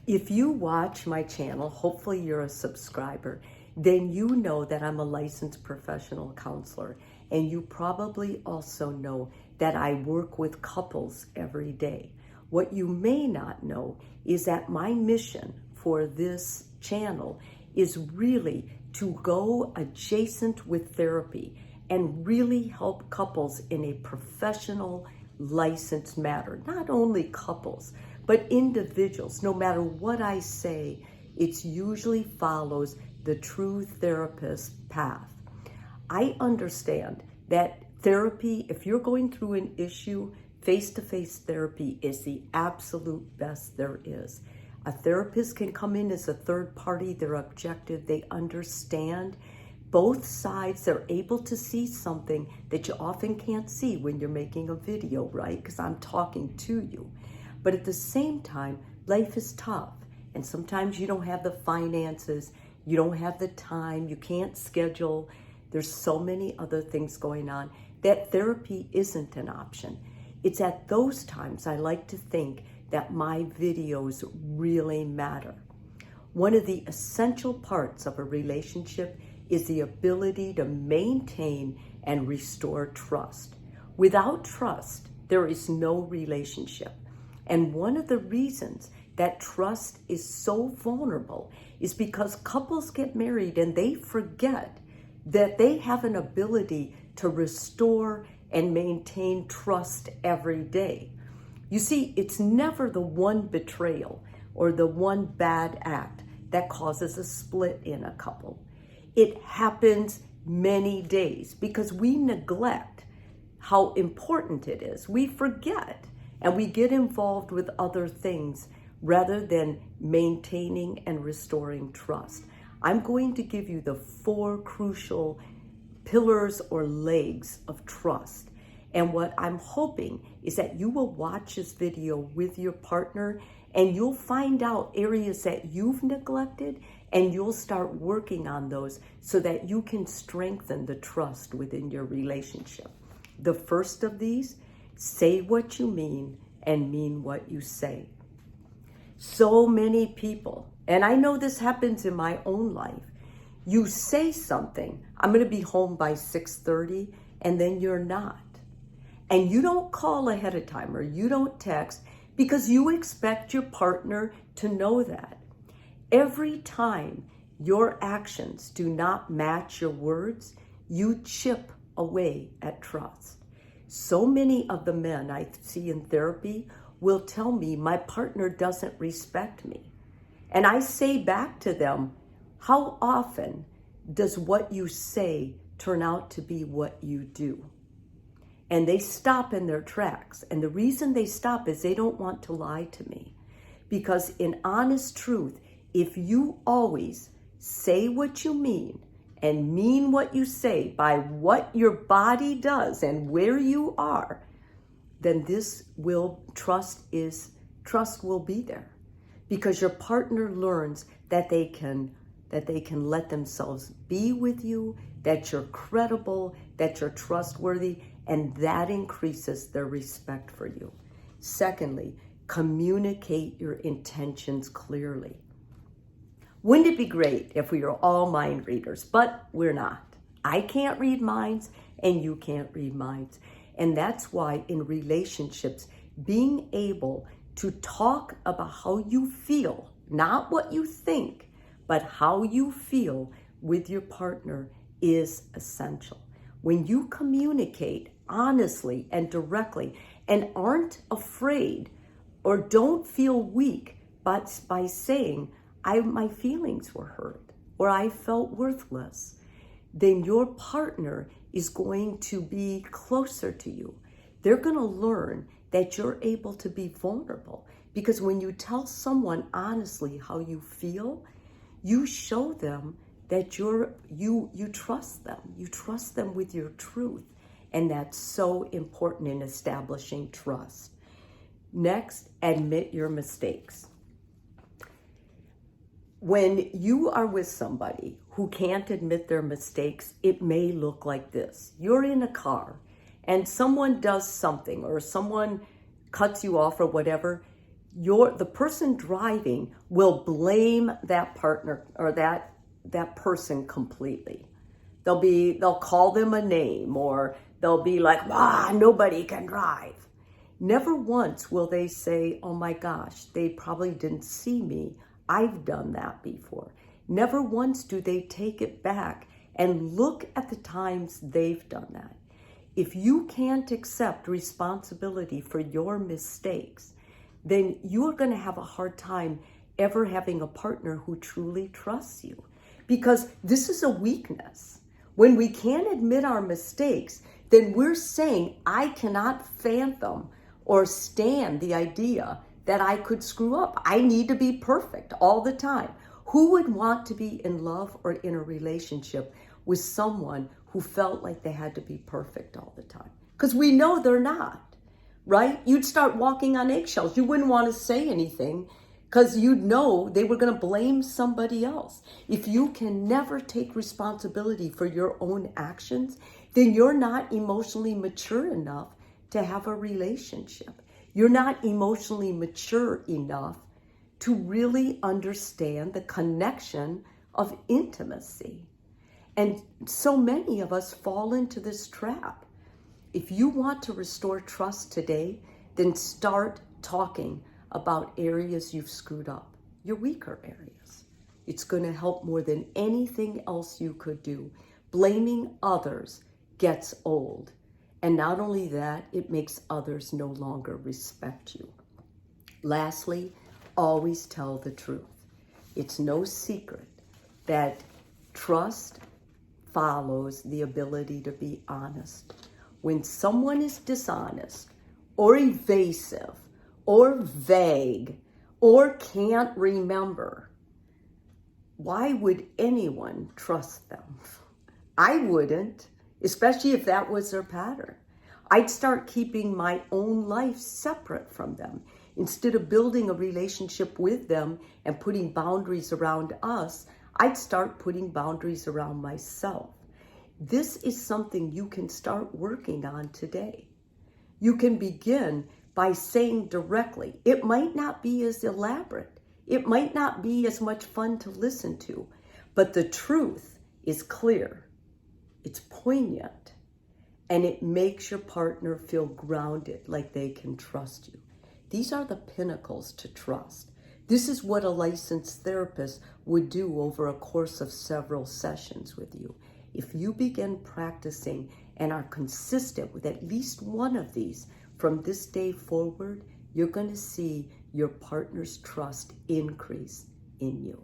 If you watch my channel, hopefully you're a subscriber, then you know that I'm a licensed professional counselor. And you probably also know that I work with couples every day. What you may not know is that my mission for this channel is really to go adjacent with therapy and really help couples in a professional, licensed manner. Not only couples, but individuals. No matter what I say, it usually follows the true therapist path. I understand that therapy, if you're going through an issue, face-to-face therapy is the absolute best there is. A therapist can come in as a third party, they're objective, they understand both sides, they're able to see something that you often can't see when you're making a video, right? Because I'm talking to you. But at the same time, life is tough. And sometimes you don't have the finances, you don't have the time, you can't schedule. There's so many other things going on that therapy isn't an option. It's at those times I like to think that my videos really matter. One of the essential parts of a relationship is the ability to maintain and restore trust. Without trust, there is no relationship. And one of the reasons that trust is so vulnerable is because couples get married and they forget that they have an ability to restore and maintain trust every day. You see, it's never the one betrayal or the one bad act that causes a split in a couple. It happens many days because we neglect how important it is. We forget and we get involved with other things rather than maintaining and restoring trust. I'm going to give you the 4 crucial pillars or legs of trust. And what I'm hoping is that you will watch this video with your partner and you'll find out areas that you've neglected and you'll start working on those so that you can strengthen the trust within your relationship. The first of these, say what you mean and mean what you say. So many people, and I know this happens in my own life, you say something, I'm going to be home by 6:30, and then you're not. And you don't call ahead of time or you don't text because you expect your partner to know that. Every time your actions do not match your words, you chip away at trust. So many of the men I see in therapy will tell me my partner doesn't respect me. And I say back to them, how often does what you say turn out to be what you do? And they stop in their tracks. And the reason they stop is they don't want to lie to me. Because in honest truth, if you always say what you mean and mean what you say by what your body does and where you are, then trust will be there. Because your partner learns that they can let themselves be with you, that you're credible, that you're trustworthy, and that increases their respect for you. Secondly, communicate your intentions clearly. Wouldn't it be great if we were all mind readers? But we're not. I can't read minds and you can't read minds. And that's why in relationships, being able to talk about how you feel, not what you think, but how you feel with your partner is essential. When you communicate honestly and directly and aren't afraid or don't feel weak but by saying, my feelings were hurt or I felt worthless, then your partner is going to be closer to you. They're going to learn that you're able to be vulnerable because when you tell someone honestly how you feel, you show them that you trust them. You trust them with your truth. And that's so important in establishing trust. Next, admit your mistakes. When you are with somebody who can't admit their mistakes, it may look like this. You're in a car and someone does something or someone cuts you off or whatever. the person driving will blame that partner or that person completely. They'll call them a name, or they'll be like, nobody can drive. Never once will they say, oh my gosh, they probably didn't see me. I've done that before. Never once do they take it back and look at the times they've done that. If you can't accept responsibility for your mistakes, then you're going to have a hard time ever having a partner who truly trusts you. Because this is a weakness. When we can't admit our mistakes, then we're saying, I cannot fathom or stand the idea that I could screw up. I need to be perfect all the time. Who would want to be in love or in a relationship with someone who felt like they had to be perfect all the time? Because we know they're not, right? You'd start walking on eggshells. You wouldn't want to say anything because you'd know they were going to blame somebody else. If you can never take responsibility for your own actions, then you're not emotionally mature enough to have a relationship. You're not emotionally mature enough to really understand the connection of intimacy. And so many of us fall into this trap. If you want to restore trust today, then start talking about areas you've screwed up, your weaker areas. It's going to help more than anything else you could do. Blaming others gets old. And not only that, it makes others no longer respect you. Lastly, always tell the truth. It's no secret that trust follows the ability to be honest. When someone is dishonest or evasive or vague or can't remember, why would anyone trust them? I wouldn't, especially if that was their pattern. I'd start keeping my own life separate from them. Instead of building a relationship with them and putting boundaries around us, I'd start putting boundaries around myself. This is something you can start working on today. You can begin by saying directly. It might not be as elaborate. It might not be as much fun to listen to, but the truth is clear. It's poignant, and it makes your partner feel grounded, like they can trust you. These are the pinnacles to trust. This is what a licensed therapist would do over a course of several sessions with you. If you begin practicing and are consistent with at least one of these from this day forward, you're going to see your partner's trust increase in you.